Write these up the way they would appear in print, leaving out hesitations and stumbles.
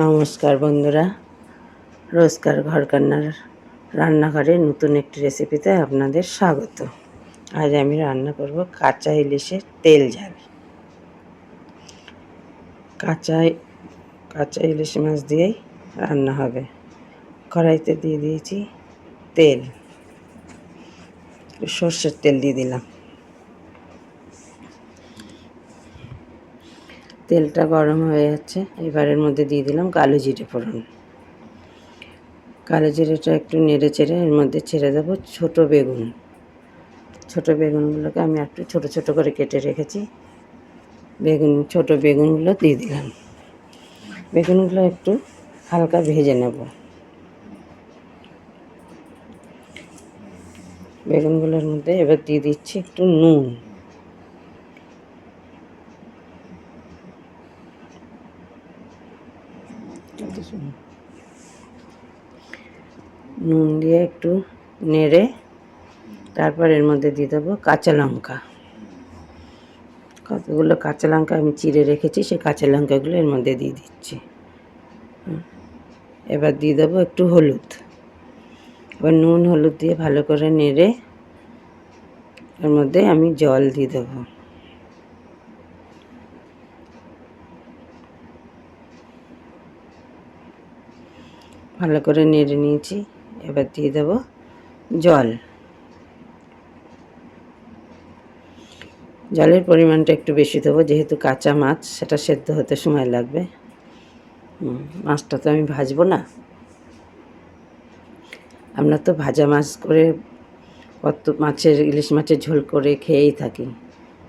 নমস্কার বন্ধুরা, রোজকার ঘরকন্নার রান্নাঘরে নতুন একটি রেসিপিতে আপনাদের স্বাগত। আজ আমি রান্না করব কাঁচা ইলিশের তেল ঝাল। কাঁচা কাঁচা ইলিশ মাছ দিয়েই রান্না হবে। কড়াইতে দিয়ে দিয়েছি তেল, সর্ষের তেল দিয়ে দিলাম। তেলটা গরম হয়ে যাচ্ছে, এবারের মধ্যে দিয়ে দিলাম কালো জিরে ফোড়ন। কালো জিরেটা একটু নেড়ে চেড়ে এর মধ্যে ছেড়ে দেবো ছোটো বেগুন। ছোটো বেগুনগুলোকে আমি একটু ছোটো ছোটো করে কেটে রেখেছি। ছোটো বেগুনগুলো দিয়ে দিলাম। বেগুনগুলো একটু হালকা ভেজে নেব। বেগুনগুলোর মধ্যে এবার দিয়ে দিচ্ছি একটু নুন। নুন দিয়ে একটু নেড়ে তারপর এর মধ্যে দিয়ে দেবো কাঁচা লঙ্কা। কতগুলো কাঁচা লঙ্কা আমি চিড়ে রেখেছি, সেই কাঁচা লঙ্কাগুলো এর মধ্যে দিয়ে দিচ্ছি। এবার দিয়ে দেবো একটু হলুদ। এবার নুন হলুদ দিয়ে ভালো করে নেড়ে এর মধ্যে আমি জল দিয়ে দেবো। ভালো করে নেড়ে নিয়েছি, এবার দিয়ে দেবো জল। জলের পরিমাণটা একটু বেশি দেবো, যেহেতু কাঁচা মাছ, সেটা সেদ্ধ হতে সময় লাগবে। মাছটা তো আমি ভাজবো না। আমরা তো ভাজা মাছ করে কত ইলিশ মাছের ঝোল করে খেয়েই থাকি।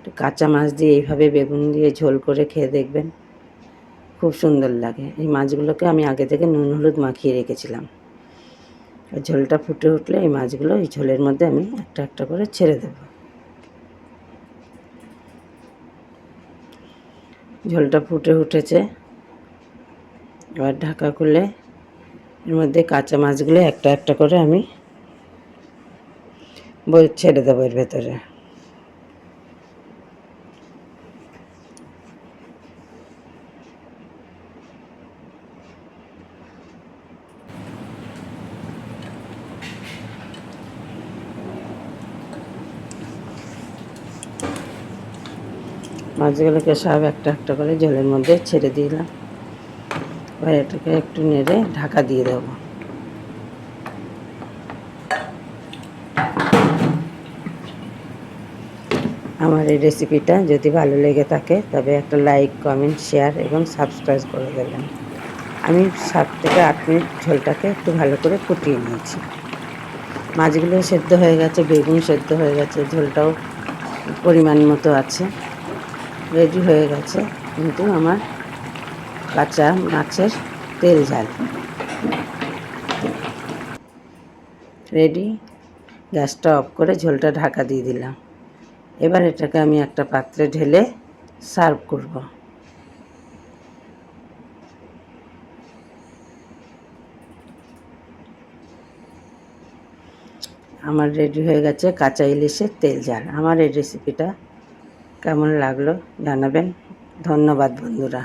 তো কাঁচা মাছ দিয়ে এইভাবে বেগুন দিয়ে ঝোল করে খেয়ে দেখবেন, খুব সুন্দর লাগে। এই মাছগুলোকে আমি আগে থেকে নুন হলুদ মাখিয়ে রেখেছিলাম। ঝোলটা ফুটে উঠলে এই মাছগুলো এই ঝোলের মধ্যে আমি একটা একটা করে ছেড়ে দেব। ঝোলটা ফুটে উঠেছে, এবার ঢাকা খুলে এর মধ্যে কাঁচা মাছগুলো একটা একটা করে আমি ছেড়ে দেবো এর ভেতরে। মাছগুলোকে সব একটা একটা করে জলের মধ্যে ছেড়ে দিলাম। এবার এটাকে একটু নেড়ে ঢাকা দিয়ে দেবো। আমার এই রেসিপিটা যদি ভালো লেগে থাকে তবে একটা লাইক, কমেন্ট, শেয়ার এবং সাবস্ক্রাইব করে দেবেন। আমি 7 থেকে 8 মিনিট ঝোলটাকে একটু ভালো করে ফুটিয়ে নিয়েছি। মাছগুলো সেদ্ধ হয়ে গেছে, বেগুন সেদ্ধ হয়ে গেছে, ঝোলটাও পরিমাণ মতো আছে, রেডি হয়ে গেছে কিন্তু আমার কাঁচা মাছের তেল ঝাল রেডি। গ্যাসটা অফ করে ঝোলটা ঢাকা দিয়ে দিলাম। এবার এটাকে আমি একটা পাত্রে ঢেলে সার্ভ করব। আমার রেডি হয়ে গেছে কাঁচা ইলিশের তেল ঝাল। আমার এই রেসিপিটা কেমন লাগলো জানাবেন। ধন্যবাদ বন্ধুরা।